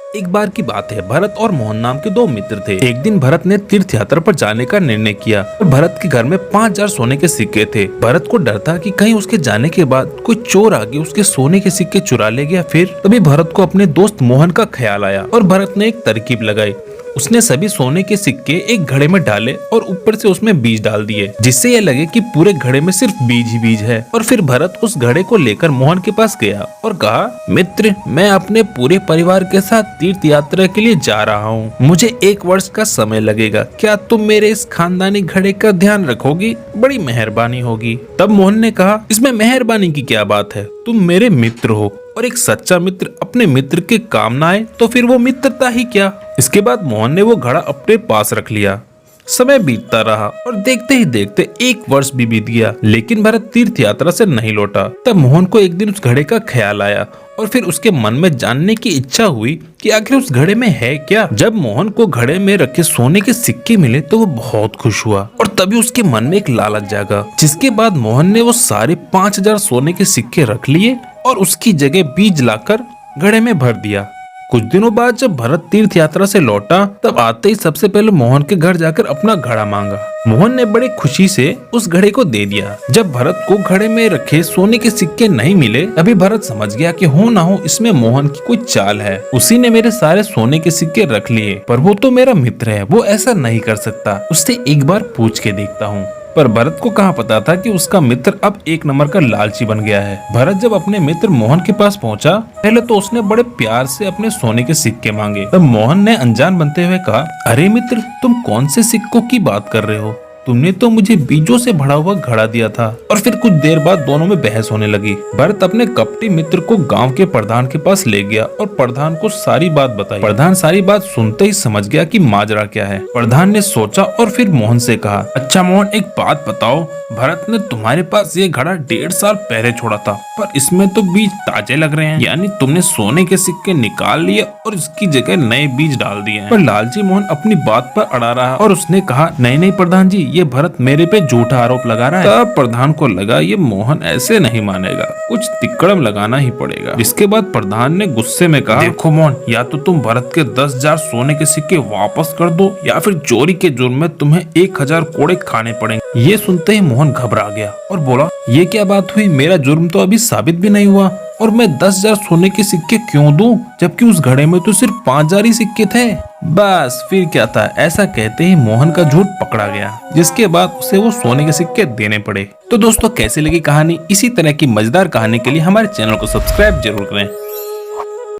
एक बार की बात है, भरत और मोहन नाम के दो मित्र थे। एक दिन भरत ने तीर्थ यात्रा पर जाने का निर्णय किया और भरत के घर में 5000 सोने के सिक्के थे। भरत को डर था कि कहीं उसके जाने के बाद कोई चोर आके उसके सोने के सिक्के चुरा ले गया। फिर तभी भरत को अपने दोस्त मोहन का ख्याल आया और भरत ने एक तरकीब लगाई। उसने सभी सोने के सिक्के एक घड़े में डाले और ऊपर से उसमें बीज डाल दिए, जिससे यह लगे कि पूरे घड़े में सिर्फ बीज ही बीज है। और फिर भरत उस घड़े को लेकर मोहन के पास गया और कहा, मित्र, मैं अपने पूरे परिवार के साथ तीर्थ यात्रा के लिए जा रहा हूँ। मुझे 1 वर्ष का समय लगेगा। क्या तुम मेरे इस खानदानी घड़े का ध्यान रखोगी? बड़ी मेहरबानी होगी। तब मोहन ने कहा, इसमें मेहरबानी की क्या बात है? तुम मेरे मित्र हो और एक सच्चा मित्र अपने मित्र के काम ना आए तो फिर वो मित्रता ही क्या। इसके बाद मोहन ने वो घड़ा अपने पास रख लिया। समय बीतता रहा और देखते ही देखते 1 वर्ष भी बीत गया, लेकिन भरत तीर्थ यात्रा से नहीं लौटा। तब मोहन को एक दिन उस घड़े का ख्याल आया और फिर उसके मन में जानने की इच्छा हुई कि आखिर उस घड़े में है क्या। जब मोहन को घड़े में रखे सोने के सिक्के मिले तो वो बहुत खुश हुआ और तभी उसके मन में एक लालच जागा, जिसके बाद मोहन ने वो सारे 5000 सोने के सिक्के रख लिए और उसकी जगह बीज लाकर घड़े में भर दिया। कुछ दिनों बाद जब भरत तीर्थ यात्रा से लौटा, तब आते ही सबसे पहले मोहन के घर जाकर अपना घड़ा मांगा। मोहन ने बड़े खुशी से उस घड़े को दे दिया। जब भरत को घड़े में रखे सोने के सिक्के नहीं मिले, तभी भरत समझ गया कि हो ना हो इसमें मोहन की कोई चाल है। उसी ने मेरे सारे सोने के सिक्के रख लिए, पर वो तो मेरा मित्र है, वो ऐसा नहीं कर सकता। उससे एक बार पूछ के देखता हूँ। पर भरत को कहाँ पता था कि उसका मित्र अब 1 नंबर का लालची बन गया है। भरत जब अपने मित्र मोहन के पास पहुंचा, पहले तो उसने बड़े प्यार से अपने सोने के सिक्के मांगे। तब मोहन ने अनजान बनते हुए कहा, अरे मित्र, तुम कौन से सिक्कों की बात कर रहे हो? तुमने तो मुझे बीजों से भरा हुआ घड़ा दिया था। और फिर कुछ देर बाद दोनों में बहस होने लगी। भरत अपने कपटी मित्र को गांव के प्रधान के पास ले गया और प्रधान को सारी बात बताई। प्रधान सारी बात सुनते ही समझ गया कि माजरा क्या है। प्रधान ने सोचा और फिर मोहन से कहा, अच्छा मोहन, एक बात बताओ, भरत ने तुम्हारे पास ये घड़ा 1.5 साल पहले छोड़ा था, पर इसमें तो बीज ताजे लग रहे हैं। यानी तुमने सोने के सिक्के निकाल लिए और इसकी जगह नए बीज डाल दिए हैं। पर लालची मोहन अपनी बात पर अड़ा रहा और उसने कहा, नहीं नहीं प्रधान जी, ये भरत मेरे पे झूठा आरोप लगा रहा है। तब प्रधान को लगा ये मोहन ऐसे नहीं मानेगा, कुछ तिकड़म लगाना ही पड़ेगा। इसके बाद प्रधान ने गुस्से में कहा, देखो मोहन, या तो तुम भरत के 10,000 सोने के सिक्के वापस कर दो या फिर चोरी के जुर्म में तुम्हें 1000 कोड़े खाने पड़ेंगे। ये सुनते ही मोहन घबरा गया और बोला, ये क्या बात हुई? मेरा जुर्म तो अभी साबित भी नहीं हुआ और मैं 10,000 सोने के सिक्के क्यों दूं, जबकि उस घड़े में तो सिर्फ 5000 ही सिक्के थे। बस फिर क्या था, ऐसा कहते ही मोहन का झूठ पकड़ा गया, जिसके बाद उसे वो सोने के सिक्के देने पड़े। तो दोस्तों, कैसी लगी कहानी? इसी तरह की मजेदार कहानी के लिए हमारे चैनल को सब्सक्राइब जरूर करें।